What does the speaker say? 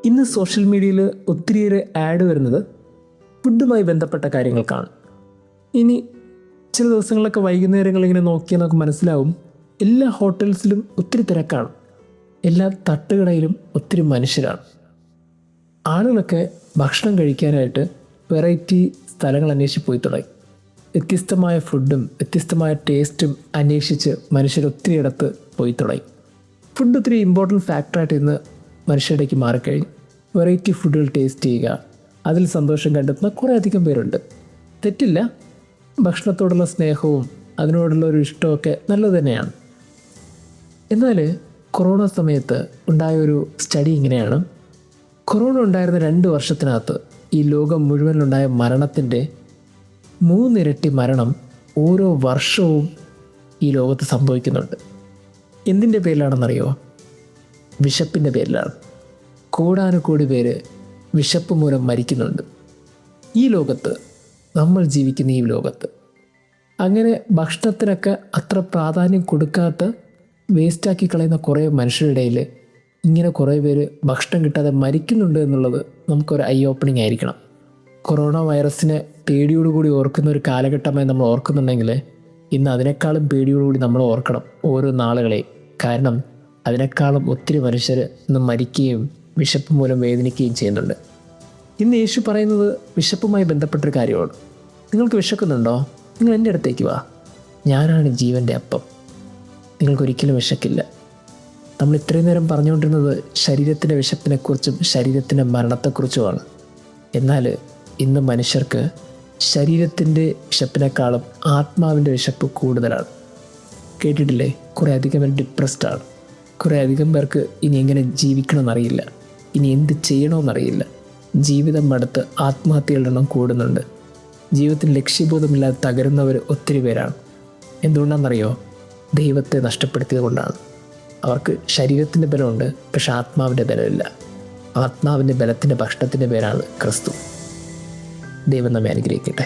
ഇന്ന് സോഷ്യൽ മീഡിയയിൽ ഒത്തിരിയേറെ ആഡ് വരുന്നത് ഫുഡുമായി ബന്ധപ്പെട്ട കാര്യങ്ങൾക്കാണ്. ഇനി ചില ദിവസങ്ങളൊക്കെ വൈകുന്നേരങ്ങൾ ഇങ്ങനെ നോക്കിയാൽ നമുക്ക് മനസ്സിലാവും, എല്ലാ ഹോട്ടൽസിലും ഒത്തിരി തിരക്കാണ്, എല്ലാ തട്ടുകടയിലും ഒത്തിരി മനുഷ്യരാണ്. ആളുകളൊക്കെ ഭക്ഷണം കഴിക്കാനായിട്ട് വെറൈറ്റി സ്ഥലങ്ങൾ അന്വേഷിച്ച് പോയി തുടങ്ങി. വ്യത്യസ്തമായ ഫുഡും വ്യത്യസ്തമായ ടേസ്റ്റും അന്വേഷിച്ച് മനുഷ്യർ ഒത്തിരി ഇടത്ത് പോയി തുടങ്ങി. ഫുഡ് ഒത്തിരി ഇമ്പോർട്ടൻറ്റ് ഫാക്ടറായിട്ട് ഇന്ന് മനുഷ്യരുടേക്ക് മാറിക്കഴിഞ്ഞു. വെറൈറ്റി ഫുഡുകൾ ടേസ്റ്റ് ചെയ്യുക, അതിൽ സന്തോഷം കണ്ടെത്തുന്ന കുറേ അധികം പേരുണ്ട്. തെറ്റില്ല, ഭക്ഷണത്തോടുള്ള സ്നേഹവും അതിനോടുള്ള ഒരു ഇഷ്ടമൊക്കെ നല്ലത് തന്നെയാണ്. എന്നാൽ കൊറോണ സമയത്ത് ഉണ്ടായൊരു സ്റ്റഡി ഇങ്ങനെയാണ്. കൊറോണ ഉണ്ടായിരുന്ന 2 വർഷത്തിനകത്ത് ഈ ലോകം മുഴുവനിലുണ്ടായ മരണത്തിൻ്റെ 3 ഇരട്ടി മരണം ഓരോ വർഷവും ഈ ലോകത്ത് സംഭവിക്കുന്നുണ്ട്. എന്തിൻ്റെ പേരിലാണെന്നറിയോ? വിശപ്പിൻ്റെ പേരിലാണ്. കോടാനുകോടി പേര് വിശപ്പ് മൂലം മരിക്കുന്നുണ്ട് ഈ ലോകത്ത്, നമ്മൾ ജീവിക്കുന്ന ഈ ലോകത്ത്. അങ്ങനെ ഭക്ഷണത്തിനൊക്കെ അത്ര പ്രാധാന്യം കൊടുക്കാത്ത, വേസ്റ്റാക്കി കളയുന്ന കുറേ മനുഷ്യരുടെ ഇടയിൽ ഇങ്ങനെ കുറേ പേര് ഭക്ഷണം കിട്ടാതെ മരിക്കുന്നുണ്ട് എന്നുള്ളത് നമുക്കൊരു ഐ ഓപ്പണിംഗ് ആയിരിക്കണം. കൊറോണ വൈറസിനെ പേടിയോടുകൂടി ഓർക്കുന്ന ഒരു കാലഘട്ടമായി നമ്മൾ ഓർക്കുന്നുണ്ടെങ്കിൽ ഇന്ന് അതിനേക്കാളും പേടിയോടുകൂടി നമ്മൾ ഓർക്കണം ഓരോ നാളുകളെയും. കാരണം അതിനേക്കാളും ഒത്തിരി മനുഷ്യർ ഇന്ന് മരിക്കുകയും വിശപ്പ് മൂലം വേദനിക്കുകയും ചെയ്യുന്നുണ്ട്. ഇന്ന് യേശു പറയുന്നത് വിശപ്പുമായി ബന്ധപ്പെട്ടൊരു കാര്യമാണ്. നിങ്ങൾക്ക് വിശക്കുന്നുണ്ടോ? നിങ്ങൾ എൻ്റെ അടുത്തേക്ക് വാ, ഞാനാണ് ജീവൻ്റെ അപ്പം, നിങ്ങൾക്കൊരിക്കലും വിശക്കില്ല. നമ്മൾ ഇത്രയും നേരം പറഞ്ഞുകൊണ്ടിരുന്നത് ശരീരത്തിൻ്റെ വിശപ്പിനെക്കുറിച്ചും ശരീരത്തിൻ്റെ മരണത്തെക്കുറിച്ചുമാണ്. എന്നാൽ ഇന്ന് മനുഷ്യർക്ക് ശരീരത്തിൻ്റെ വിശപ്പിനേക്കാളും ആത്മാവിൻ്റെ വിശപ്പ് കൂടുതലാണ്. കേട്ടിട്ടില്ലേ? കുറേ അധികം പേർ ഡിപ്രസ്ഡാണ്. കുറേ അധികം പേർക്ക് ഇനി എങ്ങനെ ജീവിക്കണമെന്നറിയില്ല, ഇനി എന്ത് ചെയ്യണമെന്നറിയില്ല. ജീവിതം മടുത്ത് ആത്മഹത്യകളുടെ എണ്ണം കൂടുന്നുണ്ട്. ജീവിതത്തിൽ ലക്ഷ്യബോധമില്ലാതെ തകരുന്നവർ ഒത്തിരി പേരാണ്. എന്തുകൊണ്ടാണെന്നറിയോ? ദൈവത്തെ നഷ്ടപ്പെടുത്തിയത് കൊണ്ടാണ്. അവർക്ക് ശരീരത്തിൻ്റെ ബലമുണ്ട്, പക്ഷെ ആത്മാവിൻ്റെ ബലമില്ല. ആത്മാവിൻ്റെ ബലത്തിൻ്റെ ഭക്ഷണത്തിൻ്റെ പേരാണ് ക്രിസ്തു. ദൈവം നമ്മെ അനുഗ്രഹിക്കട്ടെ.